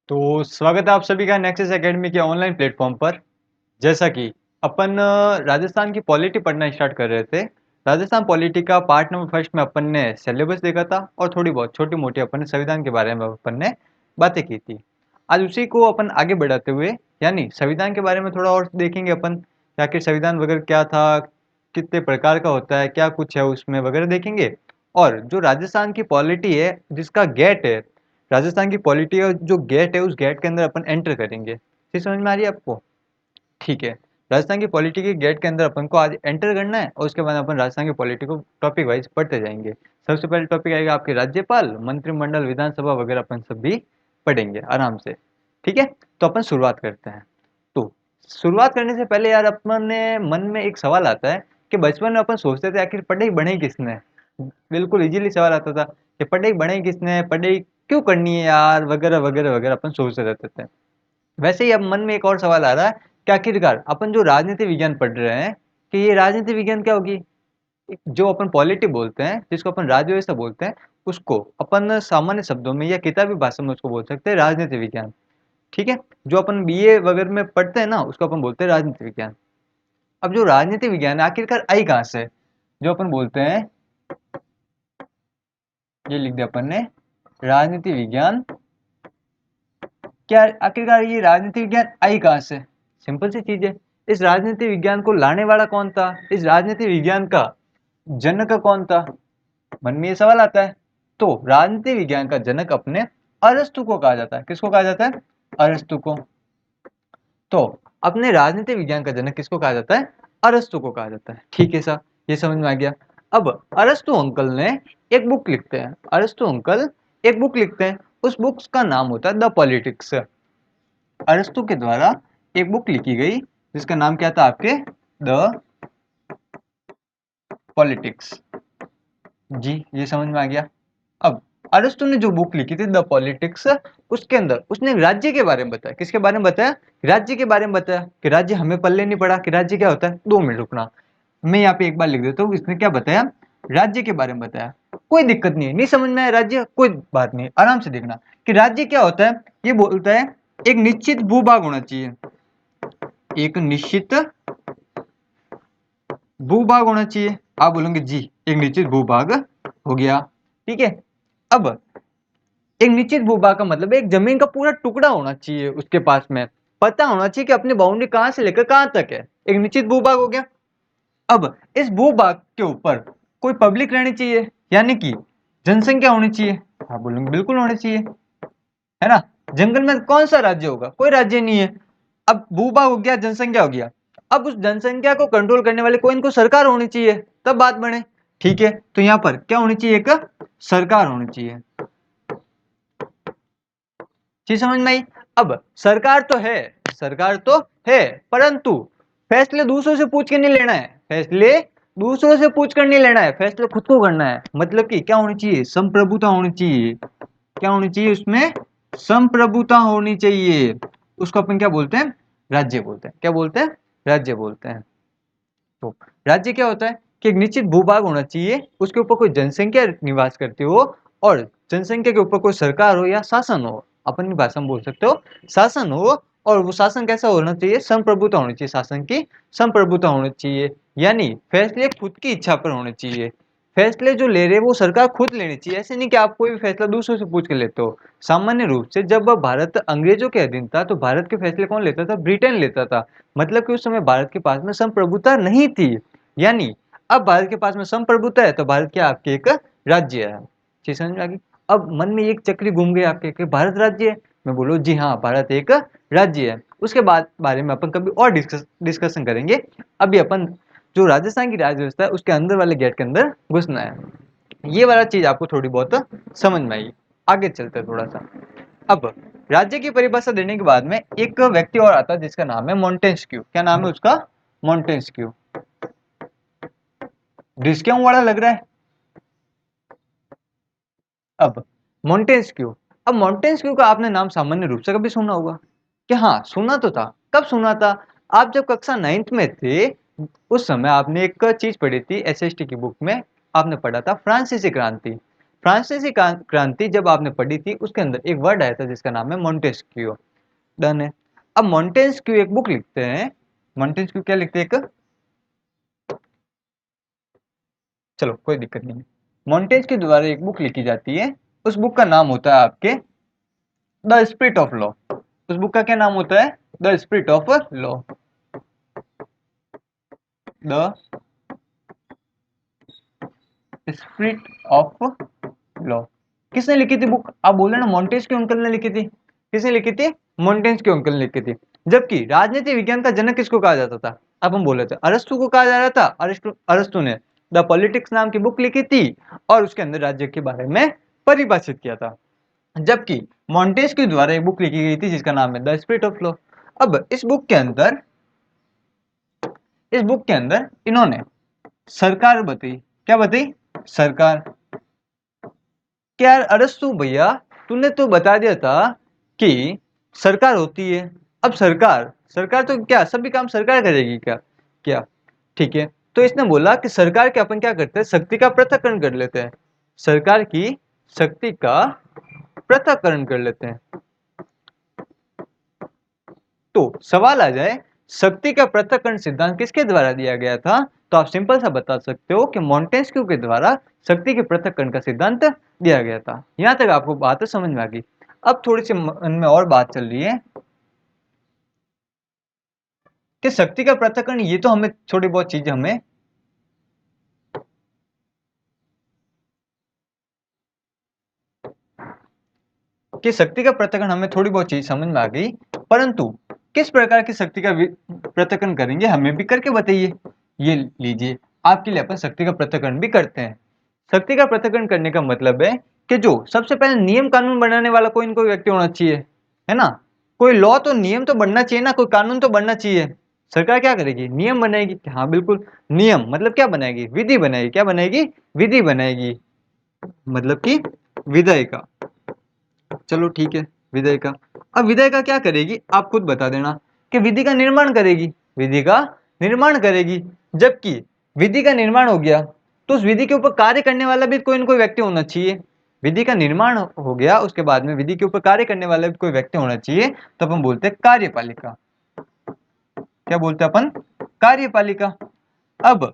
तो स्वागत है आप सभी का नेक्सस एकेडमी के ऑनलाइन प्लेटफॉर्म पर। जैसा कि अपन राजस्थान की पॉलिटी पढ़ना स्टार्ट कर रहे थे। राजस्थान पॉलिटी का पार्ट नंबर फर्स्ट में अपन ने सिलेबस देखा था और थोड़ी बहुत छोटी मोटी अपन ने संविधान के बारे में अपन ने बातें की थी। आज उसी को अपन आगे बढ़ाते हुए यानी संविधान के बारे में थोड़ा और देखेंगे अपन कि आखिर संविधान वगैरह क्या था, कितने प्रकार का होता है, क्या कुछ है उसमें वगैरह देखेंगे। और जो राजस्थान की पॉलिटी है जिसका गेट है, राजस्थान की पॉलिटी का जो गेट है उस गेट के अंदर अपन एंटर करेंगे। चीज समझ में आ रही है आपको? ठीक है। राजस्थान की पॉलिटी के गेट के अंदर अपन को आज एंटर करना है और उसके बाद अपन राजस्थान की पॉलिटी को टॉपिक वाइज पढ़ते जाएंगे। सबसे पहले टॉपिक आएगा आपके राज्यपाल, मंत्रिमंडल, विधानसभा वगैरह अपन सब भी पढ़ेंगे आराम से। ठीक है, तो अपन शुरुआत करते हैं। तो शुरुआत करने से पहले यार अपन ने मन में एक सवाल आता है कि बचपन में अपन सोचते थे आखिर पढ़ाई बढ़ाई किसने। बिल्कुल इजीली सवाल आता था कि पढ़ाई बढ़ाई किसने, पढ़ाई क्यों करनी है यार, वगैरह वगैरह वगैरह अपन सोचते रहते थे। वैसे ही अब मन में एक और सवाल आ रहा है कि आखिरकार अपन जो राजनीति विज्ञान पढ़ रहे हैं कि ये राजनीति विज्ञान क्या होगी। जो अपन पॉलिटी बोलते हैं, जिसको अपन राज्य व्यवस्था बोलते हैं, उसको अपन सामान्य शब्दों में या किताबी भाषा में उसको बोल सकते हैं राजनीति विज्ञान। ठीक है। जो अपन बीए वगैरह में पढ़ते हैं ना उसको अपन बोलते हैं राजनीति विज्ञान। अब जो राजनीति विज्ञान है आखिरकार आई कहाँ से? जो अपन बोलते हैं, ये लिख दिया अपन ने, राजनीति विज्ञान। क्या आखिरकार ये राजनीति विज्ञान आई कहाँ से? सिंपल सी चीज है। इस राजनीति विज्ञान को लाने वाला कौन था, इस राजनीति विज्ञान का जनक कौन था? मन में ये सवाल आता है। तो राजनीति विज्ञान का जनक अपने अरस्तु को कहा जाता है। किसको कहा जाता है? अरस्तु को। तो अपने राजनीति विज्ञान का जनक किसको कहा जाता है? अरस्तु को कहा जाता है। ठीक है सर, ये समझ में आ गया। अब अरस्तु अंकल ने एक बुक लिखते हैं, अरस्तु अंकल एक बुक लिखते हैं, उस बुक का नाम होता है द पॉलिटिक्स। अरस्तु के द्वारा एक बुक लिखी गई जिसका नाम क्या था आपके? The politics. जी, ये समझ में आ गया। अब अरस्तु ने जो बुक लिखी थी द पॉलिटिक्स, उसके अंदर उसने राज्य के बारे में बताया। किसके बारे में बताया? राज्य के बारे में बताया कि राज्य हमें पल्ले नहीं पड़ा कि राज्य क्या होता है। 2 मिनट रुकना, मैं यहाँ पे एक बार लिख देता हूँ। इसने क्या बताया? राज्य के बारे में बताया। कोई दिक्कत नहीं है, नहीं समझ में आया राज्य, कोई बात नहीं, आराम से देखना कि राज्य क्या होता है। ये बोलता है एक निश्चित भूभाग होना चाहिए, एक निश्चित भूभाग होना चाहिए। आप बोलोगे जी एक निश्चित भूभाग हो गया, ठीक है। अब एक निश्चित भूभाग का मतलब एक जमीन का पूरा टुकड़ा होना चाहिए उसके पास में, पता होना चाहिए कि अपनी बाउंड्री कहां से लेकर कहां तक है। एक निश्चित भूभाग हो गया। अब इस भूभाग के ऊपर कोई पब्लिक रहनी चाहिए, यानी कि जनसंख्या होनी चाहिए। आप बोलेंगे बिल्कुल होनी चाहिए, है ना। जंगल में कौन सा राज्य होगा? कोई राज्य नहीं है। अब भूभाग हो गया, जनसंख्या हो गया। अब उस जनसंख्या को कंट्रोल करने वाले कोई इनको सरकार होनी चाहिए, तब बात बने। ठीक है, तो यहां पर क्या होनी चाहिए? एक सरकार होनी चाहिए। चीज समझ में आई? अब सरकार तो है, सरकार तो है, परंतु फैसले दूसरों से पूछ के नहीं लेना है। फैसले दूसरों से पूछ कर नहीं लेना है, फैसले खुद को करना है। मतलब कि क्या होनी चाहिए? संप्रभुता होनी चाहिए। क्या होनी चाहिए उसमें? संप्रभुता होनी चाहिए। उसको अपन क्या बोलते हैं? राज्य बोलते हैं। क्या बोलते हैं? राज्य बोलते हैं। तो राज्य क्या होता है कि एक निश्चित भूभाग होना चाहिए, उसके ऊपर कोई जनसंख्या निवास करती हो और जनसंख्या के ऊपर कोई सरकार हो या शासन हो, अपनी भाषा में बोल सकते हो शासन हो। और वो शासन कैसा होना चाहिए? संप्रभुता होनी चाहिए, शासन की संप्रभुता होनी चाहिए। यानी फैसले खुद की इच्छा पर होने चाहिए। फैसले जो ले रहे वो सरकार खुद लेनी चाहिए। ऐसे नहीं कि आप कोई भी फैसला दूसरों से पूछ के लेते हो। सामान्य रूप से जब भारत अंग्रेजों के अधीन था तो भारत के फैसले कौन लेता था? ब्रिटेन लेता था। मतलब कि उस समय भारत के पास में संप्रभुता नहीं थी। यानी अब भारत के पास में संप्रभुता है तो भारत क्या आपके एक राज्य है। चीज समझ में आ गई? अब मन में एक चक्री घूम गई आपके कि भारत राज्य है। मैं बोलो जी हाँ, भारत एक राज्य है। उसके बाद बारे में अपन कभी और डिस्कशन करेंगे। अभी अपन जो राजस्थान की राज्य व्यवस्था है उसके अंदर वाले गेट के अंदर घुसना है। ये वाला चीज आपको थोड़ी बहुत समझ में आई। आगे चलते हैं थोड़ा सा। अब राज्य की परिभाषा देने के बाद में एक व्यक्ति और आता है जिसका नाम है मोंटेस्क्यू। क्या नाम है उसका? मोंटेस्क्यू। क्यों वाला लग रहा है? अब मोंटेस्क्यू। अब मोंटेस्क्यू का आपने नाम सामान्य रूप से कभी सुना होगा कि हाँ सुना तो था। कब सुना था? आप जब कक्षा 9th में थे उस समय आपने एक चीज पढ़ी थी एसएसटी की बुक में। आपने पढ़ा था फ्रांसीसी क्रांति। फ्रांसीसी क्रांति जब आपने पढ़ी थी उसके अंदर एक वर्ड आया था जिसका नाम है मोंटेस्क्यू। डन है। अब मोंटेस्क्यू एक बुक लिखते हैं। मोंटेस्क्यू क्या लिखते हैं एक, चलो कोई दिक्कत नहीं है। मोंटेस्क्यू द्वारा एक बुक लिखी जाती है। उस बुक का नाम होता है आपके द स्पिरिट ऑफ लॉ। उस बुक का क्या नाम होता है? The spirit of law. The spirit of law. किसने लिखी थी बुक? आप बोल रहे ना मोंटेस्क्यू अंकल ने लिखी थी। किसने लिखी थी? मोंटेस्क्यू अंकल ने लिखी थी। जबकि राजनीति विज्ञान का जनक किसको कहा जाता था? अब हम बोले थे अरस्तु को कहा जा रहा था। अरस्तु ने द पॉलिटिक्स नाम की बुक लिखी थी और उसके अंदर राज्य के बारे में परिभाषित किया था। जबकि मोंटेस्क्यू द्वारा एक बुक लिखी गई थी जिसका नाम है द स्पिरिट ऑफ लॉ। अब इस बुक के अंदर इन्होंने सरकार बताई। क्या बताई? सरकार। क्या अरस्तु भैया, तूने तो बता दिया था कि सरकार होती है। अब सरकार सरकार तो क्या सभी काम सरकार करेगी क्या? क्या? ठीक है। तो इसने बोला कि सरकार के अपन क्या करते हैं, शक्ति का पृथक्करण कर लेते हैं। सरकार की शक्ति का पृथक्करण कर लेते हैं। तो सवाल आ जाए, शक्ति का पृथक्करण सिद्धांत किसके द्वारा दिया गया था? तो आप सिंपल सा बता सकते हो कि मोंटेस्क्यू के द्वारा शक्ति के पृथक्करण का सिद्धांत दिया गया था। यहां तक आपको बात समझ में आ गई। अब थोड़ी सी मन में और बात चल रही है कि शक्ति का पृथक्करण, ये तो हमें थोड़ी बहुत चीजें हमें कि शक्ति का पृथक्करण हमें थोड़ी बहुत चीज समझ में आ गई, परंतु किस प्रकार की शक्ति का पृथक्करण करेंगे हमें भी करके बताइए। ये लीजिए, आपके लिए अपन शक्ति का पृथक्करण भी करते हैं। शक्ति का पृथक्करण करने का मतलब है कि जो सबसे पहले नियम कानून बनाने वाला कोई न कोई व्यक्ति होना चाहिए, है ना। कोई लॉ तो नियम तो बनना चाहिए ना, कोई कानून तो बनना चाहिए। सरकार क्या करेगी? नियम बनाएगी। हाँ बिल्कुल, नियम मतलब क्या बनाएगी? विधि बनाएगी। क्या बनाएगी? विधि बनाएगी। मतलब कि विधायिका। चलो ठीक है, विधायिका। अब विधायिका क्या करेगी? आप खुद बता देना कि विधि का निर्माण करेगी। विधि का निर्माण करेगी। जबकि विधि का निर्माण हो गया तो उस विधि के ऊपर कार्य करने वाला भी कोई न कोई व्यक्ति होना चाहिए। विधि का निर्माण हो गया, उसके बाद में विधि के ऊपर कार्य करने वाला भी कोई व्यक्ति होना चाहिए, तो अपन बोलते हैं कार्यपालिका। क्या बोलते हैं अपन? कार्यपालिका। अब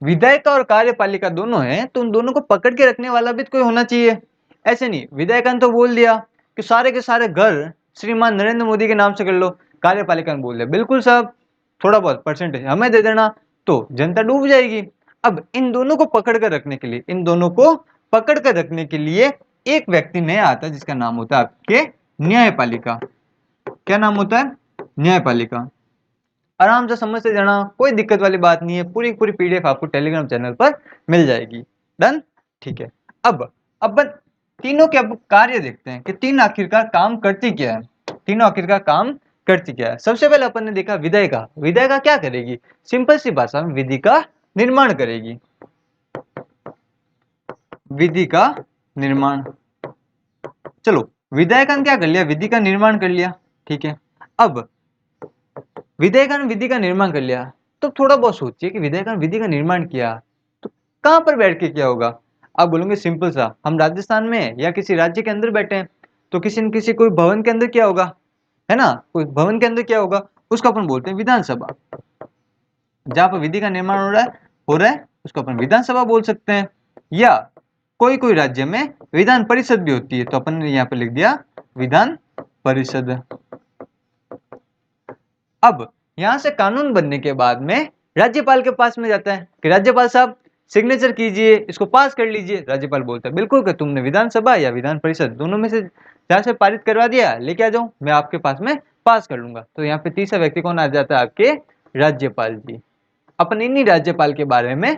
विधायिका और कार्यपालिका दोनों हैं, तो उन दोनों को पकड़ के रखने वाला भी कोई होना चाहिए। ऐसे नहीं विधायिका ने तो बोल दिया कि सारे के सारे घर श्रीमान नरेंद्र मोदी के नाम से कर लो, कार्यपालिका ने बोल दिया बिल्कुल साहब थोड़ा बहुत परसेंटेज हमें दे देना, तो जनता डूब जाएगी। अब इन दोनों को पकड़ कर रखने के लिए, इन दोनों को पकड़ कर रखने के लिए एक व्यक्ति नया आता है जिसका नाम होता है आपके न्यायपालिका। क्या नाम होता है? न्यायपालिका। आराम से समझते जाना, कोई दिक्कत वाली बात नहीं है। पूरी पूरी पीडीएफ आपको टेलीग्राम चैनल पर मिल जाएगी। डन? ठीक है। अब अपन तीनों के अब कार्य देखते हैं कि तीन आखिरकार काम करती क्या है। तीनों आखिरकार काम करती क्या है। सबसे पहले अपन ने देखा विधायिका। विधायिका क्या करेगी? सिंपल सी भाषा में विधि का निर्माण करेगी। विधि का निर्माण। चलो, विधायिका ने क्या कर लिया? विधि का निर्माण कर लिया। ठीक है। अब विधायिका ने विधि का निर्माण कर लिया, तो थोड़ा बहुत सोचिए कि विधायिका ने विधि का निर्माण किया तो कहां पर बैठ के किया होगा? आप बोलोगे सिंपल सा, हम राजस्थान में या किसी राज्य के अंदर बैठे हैं, तो किसी न किसी कोई भवन के अंदर किया होगा, है ना। कोई भवन के अंदर क्या होगा, उसको अपन बोलते हैं विधानसभा। जहां पर विधि का निर्माण हो रहा है उसको अपन विधानसभा बोल सकते हैं। या कोई कोई राज्य में विधान परिषद भी होती है, तो अपन ने यहाँ पर लिख दिया विधान परिषद। अब यहां से कानून बनने के बाद में राज्यपाल के पास में जाता है कि राज्यपाल साहब सिग्नेचर कीजिए, इसको पास कर लीजिए। राज्यपाल बोलता है बिल्कुल कि तुमने विधानसभा या विधान परिषद दोनों में से जहां से पारित करवा दिया, लेके आ जाओ, मैं आपके पास में पास कर लूंगा। तो यहाँ पे तीसरा व्यक्ति कौन आ जाता है? आपके राज्यपाल जी। अपन इन्हीं राज्यपाल के बारे में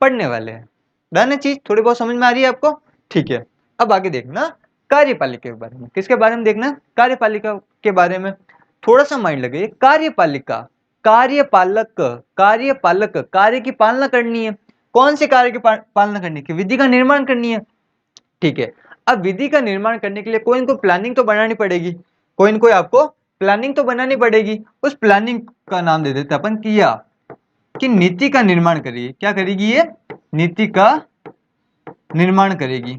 पढ़ने वाले हैं। डन है? चीज थोड़ी बहुत समझ में आ रही है आपको? ठीक है। अब आगे देखना कार्यपालिका के बारे में। किसके बारे में देखना? कार्यपालिका के बारे में। थोड़ा सा माइंड लगे। कार्यपालिका, कार्यपालक, कार्यपालक, कार्य की पालना करनी है। कौन से कार्य की पालना करनी है? कि विधि का निर्माण करनी है। ठीक है। अब विधि का निर्माण करने के लिए कोई इनको प्लानिंग तो बनानी पड़ेगी। कोई न कोई आपको प्लानिंग तो बनानी पड़ेगी। उस प्लानिंग का नाम दे देते अपन किया कि नीति का निर्माण करिए। क्या करेगी ये? नीति का निर्माण करेगी।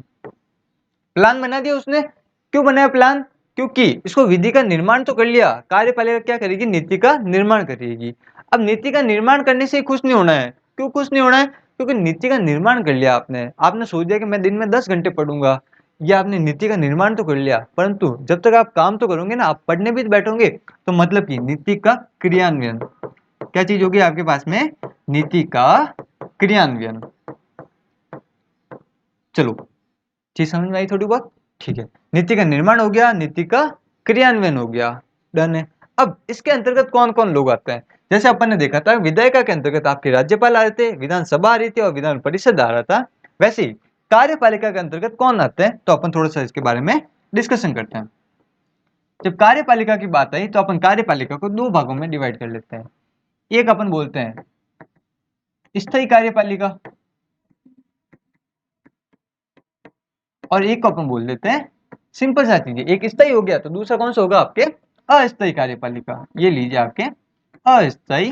प्लान बना दिया उसने। क्यों बनाया प्लान? क्योंकि इसको विधि का निर्माण तो कर लिया, कार्यपालिका क्या करेगी? नीति का निर्माण करेगी। अब नीति का निर्माण करने से ही खुश नहीं होना है। क्यों खुश नहीं होना है? क्योंकि नीति का निर्माण कर लिया आपने। आपने सोच दिया कि मैं दिन में 10 घंटे पढ़ूंगा, या आपने नीति का निर्माण तो कर लिया, परंतु जब तक आप काम तो करोगे ना, आप पढ़ने भी बैठोगे, तो मतलब कि नीति का क्रियान्वयन, क्या चीज होगी आपके पास में? नीति का क्रियान्वयन। चलो, चीज समझ में आई थोड़ी बहुत? ठीक है, नीति का निर्माण हो गया, नीति का क्रियान्वयन हो गया, डन है। अब इसके अंतर्गत कौन कौन लोग आते हैं? जैसे अपन ने देखा था विधायिका के अंतर्गत आपके राज्यपाल आ रहे थे, विधानसभा आ रही थी और विधान परिषद आ रहा था। वैसे ही कार्यपालिका के अंतर्गत कौन आते हैं, तो अपन थोड़ा सा इसके बारे में डिस्कशन करते हैं। जब कार्यपालिका की बात आई तो अपन कार्यपालिका को दो भागों में डिवाइड कर लेते हैं। एक अपन बोलते हैं स्थायी कार्यपालिका, और एक को अपन बोल देते हैं, सिंपल सा चीज है, एक स्थायी हो गया तो दूसरा कौन सा होगा? आपके अस्थायी कार्यपालिका। ये लीजिए आपके अस्थायी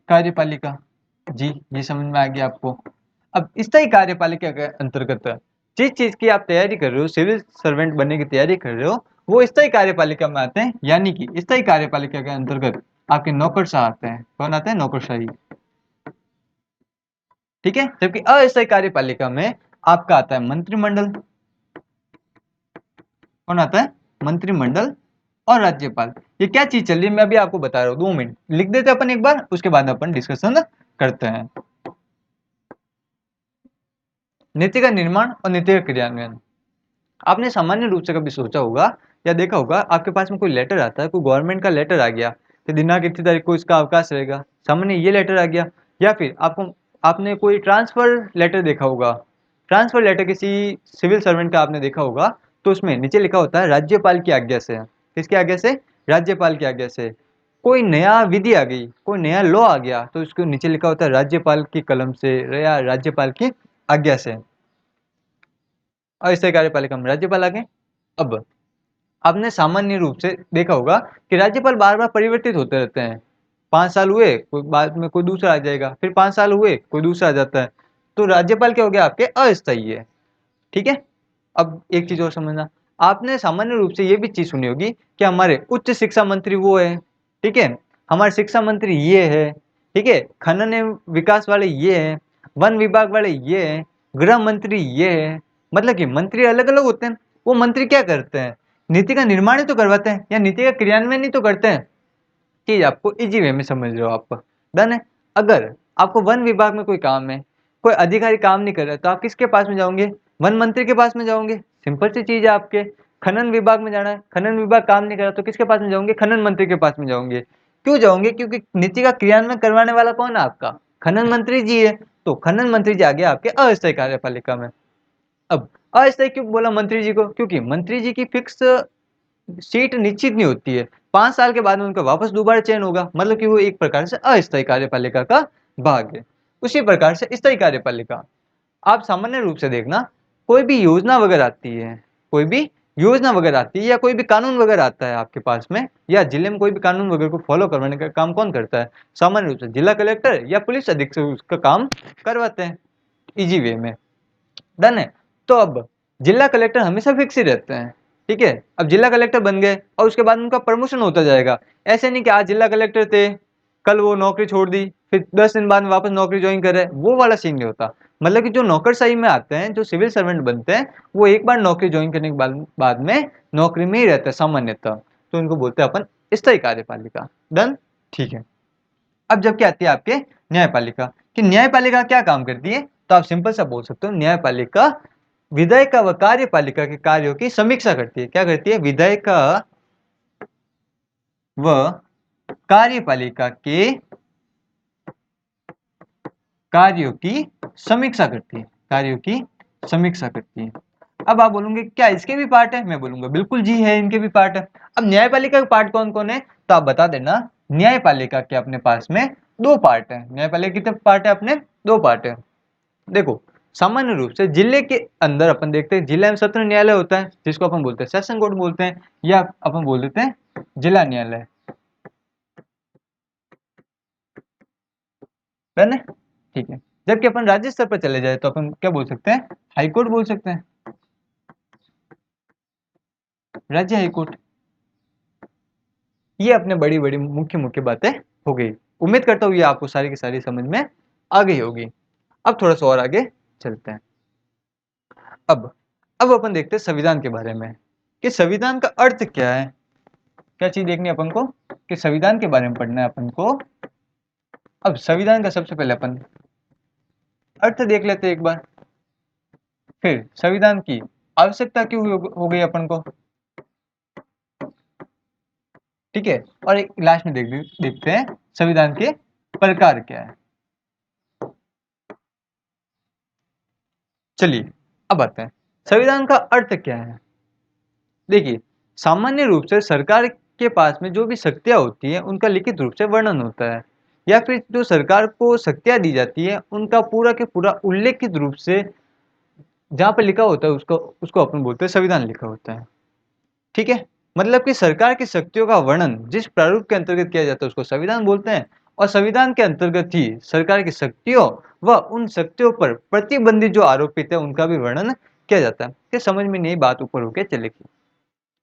कार्यपालिका। जी, ये समझ में आ गया आपको। अब स्थायी कार्यपालिका के अंतर्गत जिस चीज की आप तैयारी कर रहे हो, सिविल सर्वेंट बनने की तैयारी कर रहे हो, वो स्थायी कार्यपालिका में आते हैं। यानी कि स्थायी कार्यपालिका के अंतर्गत आपके नौकरशाह आते हैं। कौन आते हैं? नौकरशाही। ठीक है, जबकि अस्थायी कार्यपालिका में आपका आता है मंत्रिमंडल। कौन आता है? मंत्रिमंडल और राज्यपाल। ये क्या चीज चल रही है मैं अभी आपको बता रहा हूँ, 2 मिनट लिख देते हैं अपन एक बार, उसके बाद अपन डिस्कशन करते हैं। नीति का निर्माण और नीति का क्रियान्वयन। आपने सामान्य रूप से कभी सोचा होगा या देखा होगा, आपके पास में कोई लेटर आता है, कोई गवर्नमेंट का लेटर आ गया कि दिनांक इतनी तारीख को इसका अवकाश रहेगा, सामान्य ये लेटर आ गया। या फिर आपने कोई ट्रांसफर लेटर देखा होगा, ट्रांसफर लेटर किसी सिविल सर्वेंट का आपने देखा होगा, तो उसमें नीचे लिखा होता है राज्यपाल की आज्ञा से। किसकी आज्ञा से? राज्यपाल की आज्ञा से। कोई नया विधि आ गई, कोई नया लॉ आ गया, तो उसको नीचे लिखा होता है राज्यपाल की कलम से या राज्यपाल की आज्ञा से। अस्थायी कार्यपालिका में राज्यपाल आ गए। अब आपने सामान्य रूप से देखा होगा कि राज्यपाल बार बार परिवर्तित होते रहते हैं। 5 साल हुए, कोई बाद में कोई दूसरा आ जाएगा, फिर 5 साल हुए, कोई दूसरा आ जाता है। तो राज्यपाल क्या हो गया? आपके अस्थायी है। ठीक है। अब एक चीज और समझना, आपने सामान्य रूप से ये भी चीज सुनी होगी कि हमारे उच्च शिक्षा मंत्री वो है, ठीक है, हमारे शिक्षा मंत्री ये है, ठीक है, खनन एवं विकास वाले ये है, वन विभाग वाले ये है, गृह मंत्री ये है। मतलब कि मंत्री अलग अलग होते हैं। वो मंत्री क्या करते हैं? नीति का निर्माण ही तो करवाते हैं, या नीति का क्रियान्वयन ही तो करते हैं। चीज आपको इजी वे में समझ रहे हो आप, डन है। अगर आपको वन विभाग में कोई काम है, कोई अधिकारी काम नहीं कर रहा, तो आप किसके पास में जाओगे? वन मंत्री के पास में जाओगे। सिंपल सी चीज है आपके। खनन विभाग में जाना है, खनन विभाग काम नहीं कर रहा, तो किसके पास में जाओगे? खनन मंत्री के पास में जाओगे। क्यों जाओगे? क्योंकि नीति का क्रियान्वयन करवाने वाला कौन है? आपका खनन मंत्री जी है। तो खनन मंत्री जी आ गया आपके अस्थायी कार्यपालिका में। अब अस्थायी क्यों बोला मंत्री जी को? क्योंकि मंत्री जी की फिक्स सीट निश्चित नहीं होती है। 5 साल के बाद में उनका वापस दोबारा चयन होगा, मतलब कि वो एक प्रकार से अस्थायी कार्यपालिका का भाग है। उसी प्रकार से स्थायी कार्यपालिका, आप सामान्य रूप से देखना, कोई भी योजना वगैरह आती है, कोई भी योजना वगैरह आती है, या कोई भी कानून वगैरह आता है आपके पास में, या जिले में कोई भी कानून वगैरह को फॉलो करवाने का काम कौन करता है? सामान्य रूप से जिला कलेक्टर या पुलिस अधीक्षक उसका काम करवाते हैं, इजी वे में। डन है। तो अब जिला कलेक्टर हमेशा फिक्स ही रहते हैं। ठीक है, अब जिला कलेक्टर बन गए और उसके बाद उनका प्रमोशन होता जाएगा। ऐसे नहीं कि आज जिला कलेक्टर थे, कल वो नौकरी छोड़ दी, फिर 10 दिन बाद में वापस नौकरी ज्वाइन कर रहे हैं, वो वाला सीन नहीं होता। मतलब कि जो नौकरशाही में आते हैं, जो सिविल सर्वेंट बनते हैं, वो एक बार नौकरी ज्वाइन करने के बाद में नौकरी में ही रहते हैं सामान्यतः। तो इनको बोलते हैं अपन स्थायी कार्यपालिका। डन। ठीक है। अब जब क्या आती है आपके न्यायपालिका, कि न्यायपालिका क्या काम करती है, तो आप सिंपल सा बोल सकते हो, न्यायपालिका विधायिका व कार्यपालिका के कार्यों की समीक्षा करती है। क्या करती है? विधायिका व कार्यपालिका के कार्यों की समीक्षा करती है, कार्यों की समीक्षा करती है। अब आप बोलोगे क्या इसके भी पार्ट है? मैं बोलूंगा बिल्कुल जी है, इनके भी पार्ट है। अब न्यायपालिका के पार्ट कौन कौन है, तो आप बता देना। न्यायपालिका के अपने पास में 2 पार्ट है। न्यायपालिका कितने पार्ट है? अपने 2 पार्ट है। देखो, सामान्य रूप से जिले के अंदर अपन देखते हैं, जिला एवं सत्र न्यायालय होता है, जिसको अपन बोलते हैं सेशन कोर्ट बोलते हैं, या अपन बोल देते हैं जिला न्यायालय। डन है। ठीक है। जबकि अपन राज्य स्तर पर चले जाए तो अपन क्या बोल सकते हैं, हाईकोर्ट बोल सकते हैं, राज्य हाईकोर्ट। ये अपने बड़ी बड़ी मुख्य मुख्य बातें हो गई। उम्मीद करता हूँ ये आपको सारी की सारी समझ में आ गई होगी। अब थोड़ा सा और आगे चलते हैं। अब अपन देखते हैं संविधान के बारे में कि संविधान का अर्थ क्या है। क्या चीज देखनी है अपन को कि संविधान के बारे में पढ़ना है अपन को। अब संविधान का सबसे पहले अपन अर्थ देख लेते हैं एक बार, फिर संविधान की आवश्यकता क्यों हो गई अपन को, ठीक है, और एक लास्ट में देखते हैं संविधान के प्रकार क्या है। चलिए अब आते हैं संविधान का अर्थ क्या है। देखिए, सामान्य रूप से सरकार के पास में जो भी शक्तियां होती हैं उनका लिखित रूप से वर्णन होता है, या फिर जो सरकार को शक्तियां दी जाती है उनका पूरा के पूरा उल्लेखित रूप से जहाँ पर लिखा होता है उसको उसको अपन बोलते हैं संविधान लिखा होता है। ठीक है, मतलब कि सरकार की शक्तियों का वर्णन जिस प्रारूप के अंतर्गत किया जाता है उसको संविधान बोलते हैं, और संविधान के अंतर्गत ही सरकार की शक्तियों व उन शक्तियों पर प्रतिबंधित जो आरोपित है उनका भी वर्णन किया जाता है। कि समझ में नहीं बात ऊपर होकर चलेगी।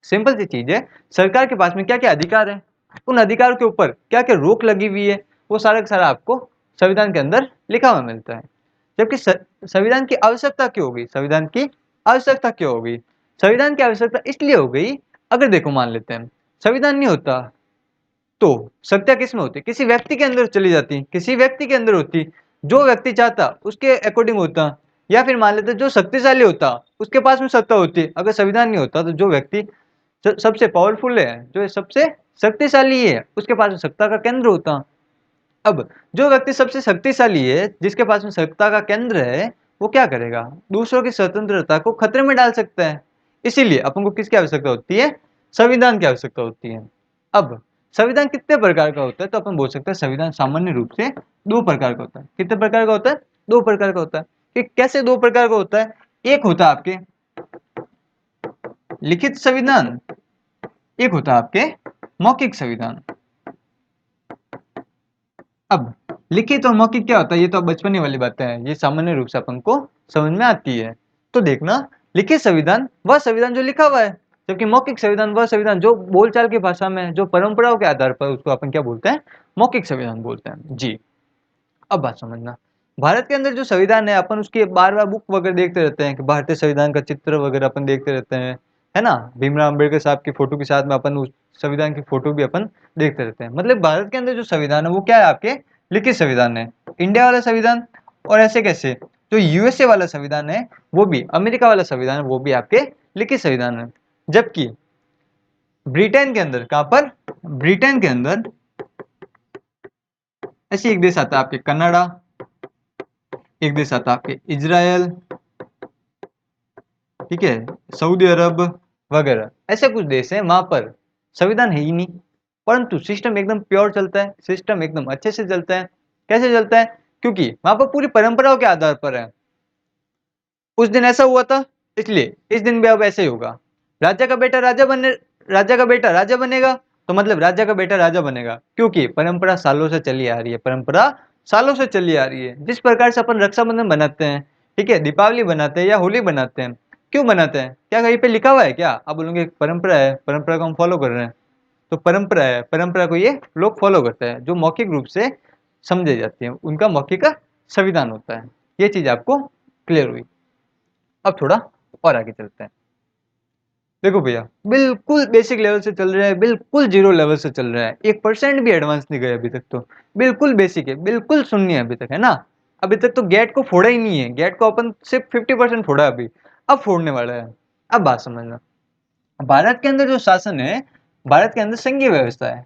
सिंपल सी चीज है, सरकार के पास में क्या क्या अधिकार है, उन अधिकारों के ऊपर क्या क्या रोक लगी हुई है, वो सारा का सारा आपको संविधान के अंदर लिखा हुआ मिलता है। जबकि संविधान की आवश्यकता क्यों होगी, संविधान की आवश्यकता क्यों होगी, संविधान की आवश्यकता इसलिए हो गई, अगर देखो मान लेते हैं संविधान नहीं होता तो शक्तियां किस में होती, किसी व्यक्ति के अंदर चली जाती, किसी व्यक्ति के अंदर होती, जो व्यक्ति चाहता उसके अकॉर्डिंग होता, या फिर मान लेते जो शक्तिशाली होता उसके पास में सत्ता होती। अगर संविधान नहीं होता तो जो व्यक्ति सबसे पावरफुल है, जो सबसे शक्तिशाली है, उसके पास में सत्ता का केंद्र होता। अब जो व्यक्ति सबसे शक्तिशाली है, जिसके पास में सत्ता का केंद्र है, वो क्या करेगा, दूसरों की स्वतंत्रता को खतरे में डाल सकता है। इसीलिए अपन को किसकी आवश्यकता होती है, संविधान की आवश्यकता होती है। अब संविधान कितने प्रकार का होता है, तो अपन बोल सकते हैं संविधान सामान्य रूप से दो प्रकार का होता है। कितने प्रकार का होता है, दो प्रकार का होता है। कि कैसे दो प्रकार का होता है, एक होता है आपके लिखित संविधान, एक होता है आपके मौखिक संविधान। अब लिखित और मौखिक क्या होता है, ये तो बचपने वाली बातें हैं, ये सामान्य रूप से अपन को समझ में आती है। तो देखना, लिखित संविधान वह संविधान जो लिखा हुआ है, जबकि मौखिक संविधान वह संविधान जो बोलचाल की भाषा में, जो परंपराओं के आधार पर, उसको अपन क्या बोलते हैं, मौखिक संविधान बोलते हैं जी। अब बात समझना, भारत के अंदर जो संविधान है अपन उसकी बार बार बुक वगैरह देखते रहते हैं कि भारतीय संविधान का चित्र वगैरह अपन देखते रहते हैं, है ना। भीमराव अम्बेडकर साहब की फोटो के साथ में अपन उस संविधान की फोटो भी अपन देखते रहते हैं। मतलब भारत के अंदर जो संविधान है वो क्या है, आपके लिखित संविधान है, इंडिया वाला संविधान। और ऐसे कैसे, जो यूएसए वाला संविधान है वो भी, अमेरिका वाला संविधान है वो भी आपके लिखित संविधान है। जबकि ब्रिटेन के अंदर, कहां पर, ब्रिटेन के अंदर ऐसे एक देश आता है आपके कनाडा, एक देश आता है आपके इजराइल, ठीक है, सऊदी अरब वगैरह, ऐसे कुछ देश हैं वहां पर संविधान है ही नहीं, परंतु सिस्टम एकदम प्योर चलता है, सिस्टम एकदम अच्छे से चलता है। कैसे चलता है, क्योंकि वहां पर पूरी परंपराओं के आधार पर है। उस दिन ऐसा हुआ था इसलिए इस दिन भी अब ऐसे ही होगा। राजा का बेटा राजा बने, राजा का बेटा राजा बनेगा, तो मतलब राजा का बेटा राजा बनेगा, क्योंकि परंपरा सालों से चली आ रही है, परंपरा सालों से चली आ रही है। जिस प्रकार से अपन रक्षाबंधन बनाते हैं, ठीक है, दीपावली बनाते हैं या होली बनाते हैं, क्यों बनाते हैं, क्या कहीं पे लिखा हुआ है क्या, आप बोलोगे परंपरा है, परंपरा को हम फॉलो कर रहे हैं। तो परंपरा है, परंपरा को ये लोग फॉलो करते हैं, जो मौखिक रूप से समझे जाती है उनका मौखिक का संविधान होता है। ये चीज आपको क्लियर हुई। अब थोड़ा और आगे चलते हैं। देखो भैया, बिल्कुल बेसिक लेवल से चल रहा है, बिल्कुल जीरो लेवल से चल रहा है, 1% भी एडवांस नहीं गए अभी तक। तो बिल्कुल बेसिक है, बिल्कुल शून्य है अभी तक, है ना। अभी तक तो गेट को फोड़ा ही नहीं है, गेट को अपन सिर्फ 50% फोड़ा है अभी, अब फोड़ने वाला है। अब बात समझना, भारत के अंदर जो शासन है, भारत के अंदर संघीय व्यवस्था है।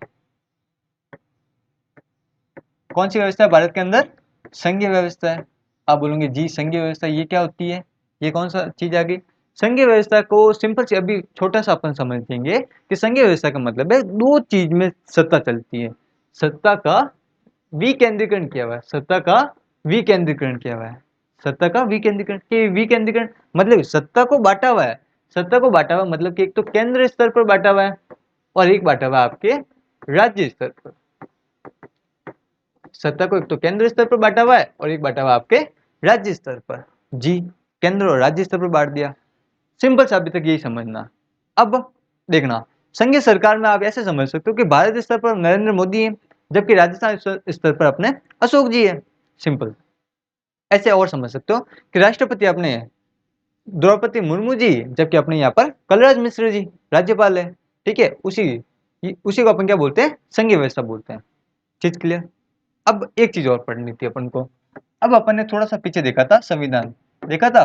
कौन सी व्यवस्था है भारत के अंदर, संघीय व्यवस्था है। आप बोलोगे जी संघीय व्यवस्था ये क्या होती है, ये कौन सा चीज आ गई। संघीय व्यवस्था को सिंपल से अभी छोटा सा अपन समझ लेंगे कि संघीय व्यवस्था का मतलब है दो चीज में सत्ता चलती है। सत्ता का विकेंद्रीकरण किया हुआ है, सत्ता का विकेंद्रीकरण किया हुआ है, सत्ता का विकेंद्रीकरण के विकेंद्रीकरण मतलब सत्ता को बांटा हुआ है। सत्ता को बांटा हुआ मतलब कि एक तो केंद्र स्तर पर बांटा हुआ है और एक बांटा हुआ है आपके राज्य स्तर पर। सत्ता को एक तो केंद्र स्तर पर बांटा हुआ है और एक बांटा हुआ है आपके राज्य स्तर पर। जी, केंद्र और राज्य स्तर पर बांट दिया। सिंपल सा अभी तक यही समझना। अब देखना, संघीय सरकार में आप ऐसे समझ सकते हो कि भारत स्तर पर नरेंद्र मोदी है, जबकि राजस्थान स्तर पर अपने अशोक जी है। सिंपल। ऐसे और समझ सकते हो कि राष्ट्रपति अपने द्रौपदी मुर्मू जी, जबकि अपने यहाँ पर कलराज मिश्र जी राज्यपाल है। ठीक है, उसी को अपन क्या बोलते हैं, संघीय व्यवस्था बोलते हैं। चीज क्लियर। अब एक चीज और पढ़नी थी अपन को। अब अपन ने थोड़ा सा पीछे देखा था, संविधान देखा था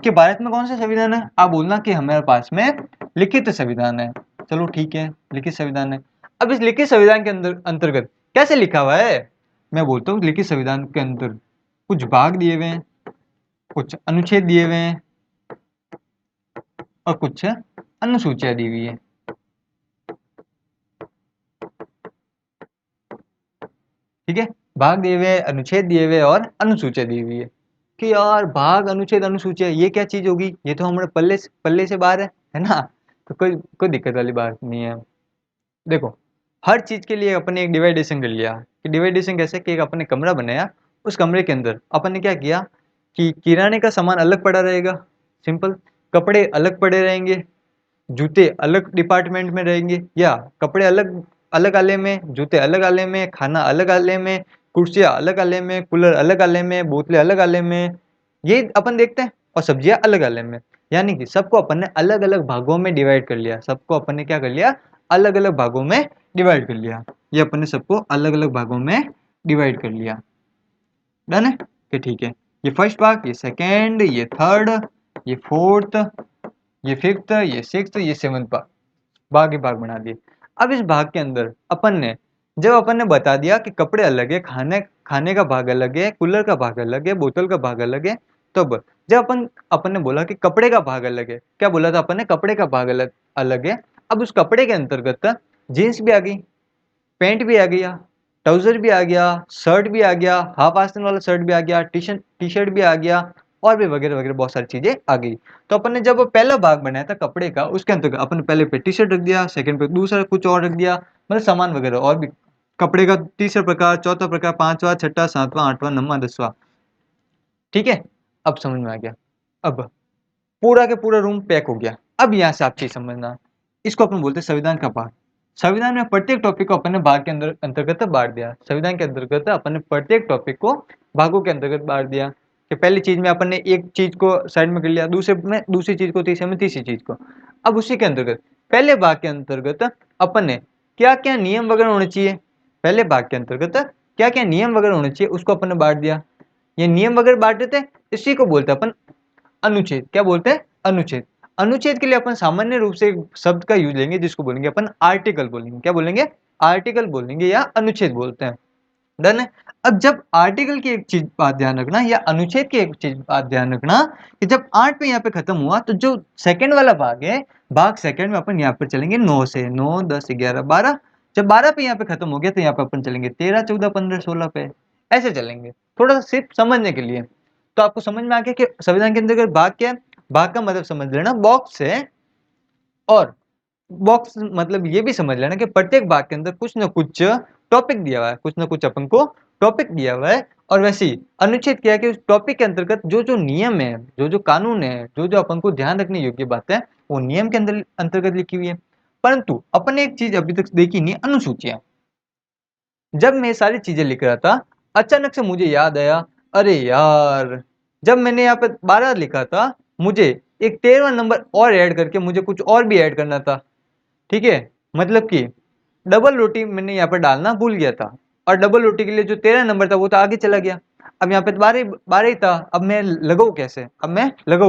कि भारत में कौन सा संविधान है। आप बोलना कि हमारे पास में लिखित संविधान है। चलो ठीक है, लिखित संविधान है। अब इस लिखित संविधान के अंदर अंतर्गत कैसे लिखा हुआ है, मैं बोलता हूँ लिखित संविधान के अंदर कुछ भाग दिए हुए हैं, कुछ अनुच्छेद दिए हुए हैं और कुछ अनुसूचियां दी हुई है। ठीक है, भाग दिए हुए, अनुच्छेद दिए हुए और अनुसूचियां दी हुई है। कि यार भाग, अनुच्छेद, अनुसूचियां ये क्या चीज होगी, ये तो हमारे पल्ले से बाहर है ना। तो कोई कोई दिक्कत वाली बात नहीं है। देखो, हर चीज के लिए अपन ने एक डिवाइडेशन कर लिया कि डिवाइडेशन कैसे कि एक अपन ने कमरा बनाया, उस कमरे के अंदर अपन ने क्या किया कि किराने का सामान अलग पड़ा रहेगा, सिंपल, कपड़े अलग पड़े रहेंगे, जूते अलग डिपार्टमेंट में रहेंगे, या कपड़े अलग अलग आले में, जूते अलग आले में, खाना अलग आले में, कुर्सियां अलग आले में, कूलर अलग आले में, बोतलें अलग आले में, ये अपन देखते हैं, और सब्जियां अलग आले में। यानी कि सबको अपन ने अलग अलग भागों में डिवाइड कर लिया, सबको अपन ने क्या कर लिया, अलग अलग भागों में डिवाइड कर लिया। ये अपन ने सबको अलग अलग भागों में डिवाइड कर लिया। डन है कि ठीक है, ये फर्स्ट भाग, ये सेकेंड, ये थर्ड, ये फोर्थ, ये फिफ्थ, ये सिक्स्थ, ये सेवंथ भाग, भाग ही भाग बना दिए। अब इस भाग के अंदर जब अपन ने बता दिया कि कपड़े अलग है, खाने खाने का भाग अलग है, कूलर का भाग अलग है, बोतल का भाग अलग है, तब जब अपन अपन ने बोला कि कपड़े का भाग अलग है, क्या बोला था अपन ने, कपड़े का भाग अलग अलग है। अब उस कपड़े के अंतर्गत जीन्स भी आ गई, पैंट भी आ गया, ट्राउजर भी आ गया, शर्ट भी आ गया, हाफ आस्तीन वाला शर्ट भी आ गया, टी शर्ट भी आ गया, और भी वगैरह वगैरह बहुत सारी चीजें आ गई। तो अपन ने जब पहला भाग बनाया था कपड़े का, उसके अंतर्गत अपन ने पहले पे टी शर्ट रख दिया, सेकंड पे दूसरा कुछ और रख दिया, मतलब सामान वगैरह और भी, कपड़े का तीसरा प्रकार, चौथा प्रकार, पांचवा, छठा, सातवां, आठवां, नौवां, दसवां। ठीक है, अब समझ में आ गया। अब पूरा के पूरा रूम पैक हो गया। अब यहाँ से आप चीज समझना, इसको अपन बोलते हैं संविधान का भाग। संविधान में प्रत्येक टॉपिक को अपन ने भाग के अंदर अंतर्गत बांट दिया। संविधान के अंतर्गत अपन ने प्रत्येक टॉपिक को भागों के अंतर्गत बांट दिया कि पहली चीज में अपन ने एक चीज को साइड में कर लिया, दूसरे में दूसरी चीज को, तीसरे में तीसरी चीज को। अब उसी के अंतर्गत पहले भाग के अंतर्गत अपन ने क्या क्या नियम वगैरह होने चाहिए, पहले भाग के अंतर्गत क्या क्या नियम वगैरह होने चाहिए उसको अपन ने बांट दिया। ये नियम वगैरह बांट देते हैं, इसी को बोलते हैं अपन अनुच्छेद। क्या बोलते हैं, अनुच्छेद। अनुच्छेद के लिए अपन सामान्य रूप से एक शब्द का यूज लेंगे जिसको बोलेंगे अपन आर्टिकल बोलेंगे। क्या बोलेंगे, आर्टिकल बोलेंगे या अनुच्छेद बोलते हैं। डन है। अब जब आर्टिकल की एक चीज बात ध्यान रखना या अनुच्छेद की एक चीज बात ध्यान रखना कि जब 8 पे यहाँ पे खत्म हुआ तो जो सेकंड वाला भाग है, भाग सेकंड में अपन यहाँ पर चलेंगे 9 से, 9, 10, 11, 12। जब 12 पे यहाँ पे खत्म हो गया तो यहाँ पे अपन चलेंगे 13, 14, 15, 16 पे, ऐसे चलेंगे। थोड़ा सा सिर्फ समझने के लिए। तो आपको समझ में आ गया कि संविधान के अंदर भाग क्या है। भाग का मतलब समझ लेना बॉक्स है, और बॉक्स मतलब ये भी समझ लेना कि प्रत्येक भाग के अंदर कुछ ना कुछ टॉपिक दिया हुआ है, कुछ ना कुछ अपन को टॉपिक दिया हुआ है। और वैसे ही अनुच्छेद क्या है कि उस टॉपिक के अंतर्गत जो जो नियम है, जो जो कानून है, जो जो अपन को ध्यान रखने योग्य बात है, वो नियम के अंदर अंतर्गत लिखी हुई है। परंतु अपन ने एक चीज अभी तक देखी नहीं, अनुसूचियां। जब मैं सारी चीजें लिख रहा था, अचानक से मुझे याद आया, अरे यार, जब मैंने यहाँ पे 12 लिखा था, मुझे एक 13वां नंबर और ऐड करके मुझे कुछ और भी ऐड करना था। ठीक है, मतलब कि डबल रोटी मैंने यहाँ पर डालना भूल गया था, और डबल रोटी के लिए जो 13 नंबर था वो तो आगे चला गया। अब यहाँ पे 12 12 ही था, अब मैं लगाऊं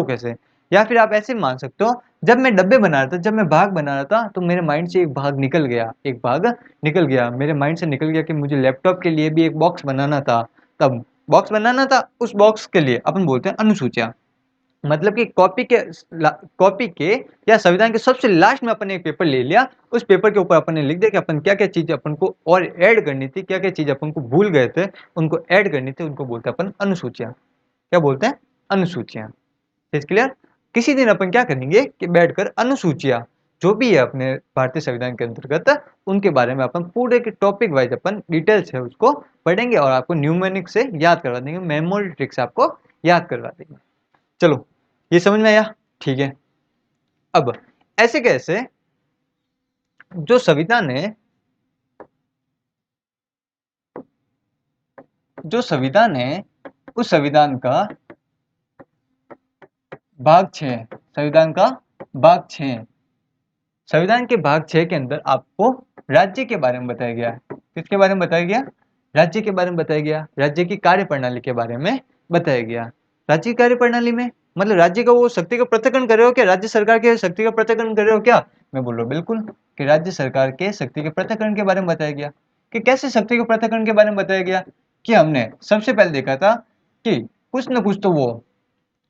कैसे, या फिर आप ऐसे मान सकते हो, जब मैं डब्बे बना रहा था, जब मैं भाग बना रहा था, तो मेरे माइंड से एक भाग निकल गया, मेरे माइंड से निकल गया कि मुझे लैपटॉप के लिए भी एक बॉक्स बनाना था। तब बॉक्स बनाना था, उस बॉक्स के लिए अपन बोलते हैं अनुसूचिया। मतलब कि कॉपी के या संविधान के सबसे लास्ट में अपन ने एक पेपर ले लिया, उस पेपर के ऊपर अपन ने लिख दिया कि अपन क्या क्या चीज अपन को और ऐड करनी थी, क्या क्या चीज अपन को भूल गए थे, उनको ऐड करनी थी, उनको बोलते हैं अपन अनुसूचियां। क्या बोलते हैं, अनुसूचियां। Is clear. किसी दिन अपन क्या करेंगे कि बैठकर अनुसूचियां जो भी है अपने भारतीय संविधान के अंतर्गत, उनके बारे में अपन पूरे के टॉपिक वाइज अपन डिटेल्स है उसको पढ़ेंगे और आपको न्यूमेरिक से याद करवा देंगे, मेमोरी ट्रिक से आपको याद करवा देंगे। चलो, ये समझ में आया? ठीक है। अब ऐसे कैसे जो संविधान है, उस संविधान का भाग 6, संविधान का भाग 6, संविधान के भाग 6 के अंदर आपको राज्य के बारे में बताया गया है। किसके बारे में बताया गया? राज्य के बारे में बताया गया। राज्य की कार्यप्रणाली के बारे में बताया गया। राज्य की कार्यप्रणाली में मतलब राज्य का वो शक्ति का पृथक्करण कर रहे हो क्या? राज्य सरकार के शक्ति का पृथक्करण कर रहे हो क्या? मैं बोल रहा हूँ बिल्कुल कि राज्य सरकार के शक्ति के पृथक्करण के बारे में बताया गया। कि कैसे शक्ति के पृथक्करण के बारे में बताया गया? कि हमने सबसे पहले देखा था कि कुछ न कुछ तो वो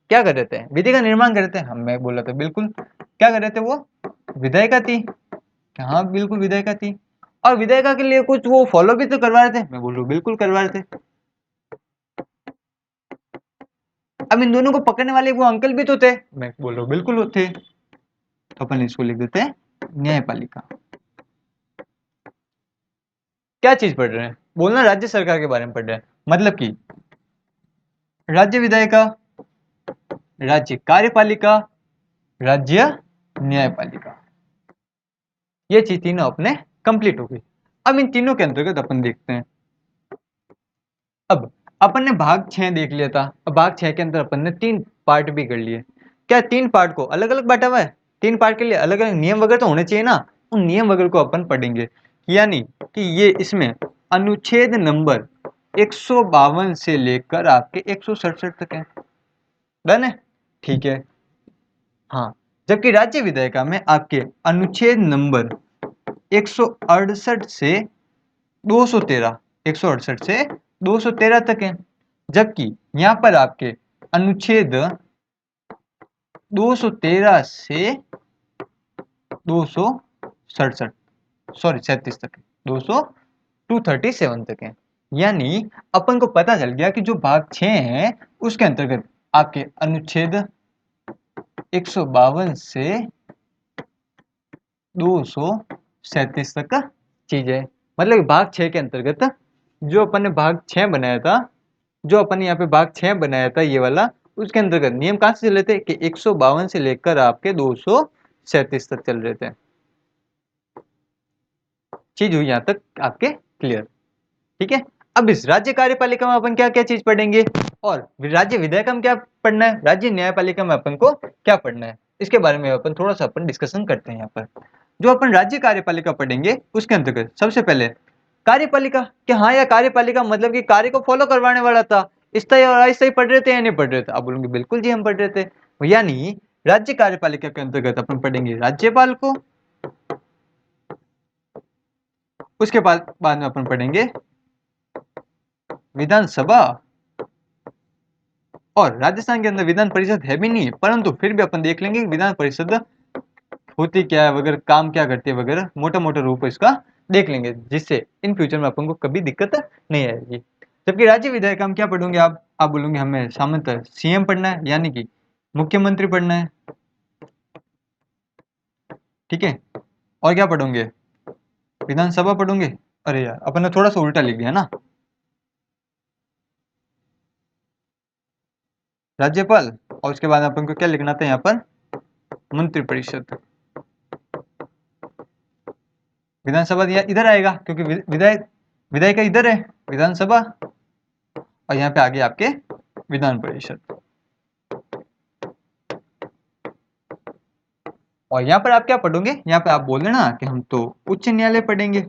क्या कर रहे थे? विधि का निर्माण कर रहे थे। हम मैं बोला था बिल्कुल क्या कर रहे थे? वो विधायिका थी। हाँ बिल्कुल विधायिका थी। और विधायिका के लिए कुछ वो फॉलो भी तो करवा रहे थे। मैं बोल रहा हूँ बिल्कुल करवा रहे थे। अब इन दोनों को पकड़ने वाले वो अंकल भी तो थे। मैं बोल रहा हूँ बिल्कुल वो थे। तो अपन इसको लिख देते हैं न्यायपालिका। क्या चीज पढ़ रहे हैं? बोलना राज्य सरकार के बारे में पढ़ रहे हैं। मतलब कि राज्य विधायिका, राज्य कार्यपालिका, राज्य न्यायपालिका, ये चीज तीनों अपने कंप्लीट हो गई। अब इन तीनों के अंतर्गत अपन देखते हैं। अब अपन ने भाग 6 देख लिया था। अब भाग 6 के अंदर अपन ने 3 पार्ट भी कर लिए। क्या 3 पार्ट को अलग अलग बांटा हुआ है? 3 पार्ट के लिए अलग अलग नियम वगैरह तो होने चाहिए ना। उन नियम वगैरह को अपन पढ़ेंगे। यानी कि ये इसमें अनुच्छेद नंबर 152 से लेकर आपके 167 तक है। डन है? ठीक है। हाँ, जबकि राज्य विधायिका में आपके अनुच्छेद नंबर 168 से 213, 168 से 213 तक है। जबकि यहाँ पर आपके अनुच्छेद 213 से 267, सॉरी 37 तक है, 237 तक है। यानी अपन को पता चल गया कि जो भाग 6 है उसके अंतर्गत आपके अनुच्छेद 152 से 237 तक का चीज है। मतलब भाग 6 के अंतर्गत जो अपन ने भाग 6 बनाया था, जो अपन ने यहाँ पे भाग 6 बनाया था ये वाला, उसके अंतर्गत नियम कहाँ से चले थे कि 152 से लेकर आपके 237 तक चल रहे थे। चीज हुई यहाँ तक आपके क्लियर? ठीक है। अब इस राज्य कार्यपालिका में अपन क्या क्या चीज पढ़ेंगे और राज्य विधायिका में क्या पढ़ना है, राज्य न्यायपालिका में अपन को क्या पढ़ना है, इसके बारे में अपन थोड़ा सा अपन डिस्कशन करते हैं। यहाँ पर जो अपन राज्य कार्यपालिका पढ़ेंगे उसके अंतर्गत सबसे पहले कार्यपालिका कि हाँ या कार्यपालिका मतलब कि कार्य को फॉलो करवाने वाला था। स्थायी और अस्थायी पढ़ रहे थे या नहीं पढ़ रहे थे? आप बोलोगे बिल्कुल जी हम पढ़ रहे थे। यानी राज्य कार्यपालिका के अंतर्गत अपन पढ़ेंगे राज्यपाल को। उसके बाद में अपन पढ़ेंगे विधानसभा। और राजस्थान के अंदर विधान परिषद है भी नहीं, परंतु फिर भी अपन देख लेंगे विधान परिषद होती क्या है वगैरह, काम क्या करती है वगैरह, मोटा मोटा रूप इसका देख लेंगे, जिससे इन फ्यूचर में अपन को कभी दिक्कत नहीं आएगी। जबकि राज्य विधायिका हम क्या पढ़ोगे? आप बोलोगे हमें सामान्यतः सीएम पढ़ना है, यानी कि मुख्यमंत्री पढ़ना है। ठीक है। और क्या पढ़ोगे? विधानसभा पढ़ोगे। अरे यार अपन ने थोड़ा सा उल्टा लिख दिया ना। राज्यपाल और उसके बाद अपन को क्या लिखना था यहाँ पर? मंत्रिपरिषद। विधानसभा इधर आएगा क्योंकि विधायिका इधर है, विधानसभा, और यहाँ पे आगे आपके विधान परिषद। और यहाँ पर आप क्या पढ़ोगे? यहाँ पे आप बोल देना कि हम तो उच्च न्यायालय पढ़ेंगे।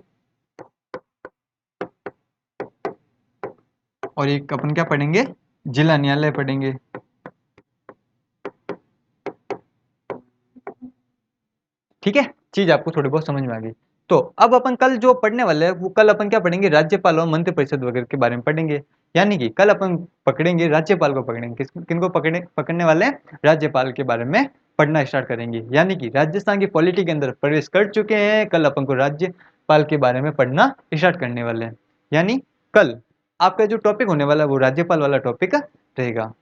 और एक अपन क्या पढ़ेंगे? जिला न्यायालय पढ़ेंगे। ठीक है, चीज आपको थोड़ी बहुत समझ में आ गई। तो अब अपन कल जो पढ़ने वाले हैं वो कल अपन क्या पढ़ेंगे? राज्यपाल और मंत्रिपरिषद वगैरह के बारे में पढ़ेंगे। यानी कि कल अपन पकड़ेंगे राज्यपाल को, पकड़ेंगे किनको पकड़ने वाले हैं? राज्यपाल के बारे में पढ़ना स्टार्ट करेंगे। यानी कि राजस्थान की पॉलिटी के अंदर प्रवेश कर चुके हैं, कल अपन को राज्यपाल के बारे में पढ़ना स्टार्ट करने वाले हैं। यानी कल आपका जो टॉपिक होने वाला है वो राज्यपाल वाला टॉपिक रहेगा।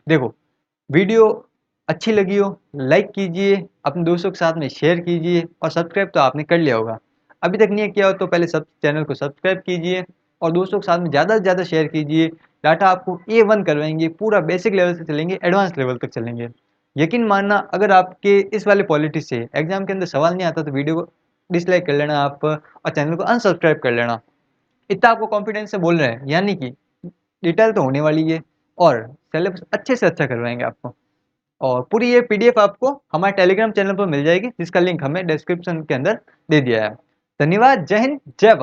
देखो वीडियो अच्छी लगी हो लाइक कीजिए, अपने दोस्तों के साथ में शेयर कीजिए और सब्सक्राइब तो आपने कर लिया होगा। अभी तक नहीं किया हो तो पहले सब चैनल को सब्सक्राइब कीजिए और दोस्तों के साथ में ज़्यादा से ज़्यादा शेयर कीजिए। डाटा आपको A1 करवाएँगे, पूरा बेसिक लेवल से चलेंगे, एडवांस लेवल तक चलेंगे। यकीन मानना अगर आपके इस वाले पॉलिटी से एग्ज़ाम के अंदर सवाल नहीं आता तो वीडियो को डिसलाइक कर लेना आप और चैनल को अनसब्सक्राइब कर लेना। इतना आपको कॉन्फिडेंस से बोल रहे हैं, यानी कि डिटेल तो होने वाली है और सिलेबस अच्छे से अच्छा करवाएँगे आपको। और पूरी ये पीडीएफ आपको हमारे टेलीग्राम चैनल पर मिल जाएगी, जिसका लिंक हमें डिस्क्रिप्शन के अंदर दे दिया है। धन्यवाद, जय हिंद, जय भारत।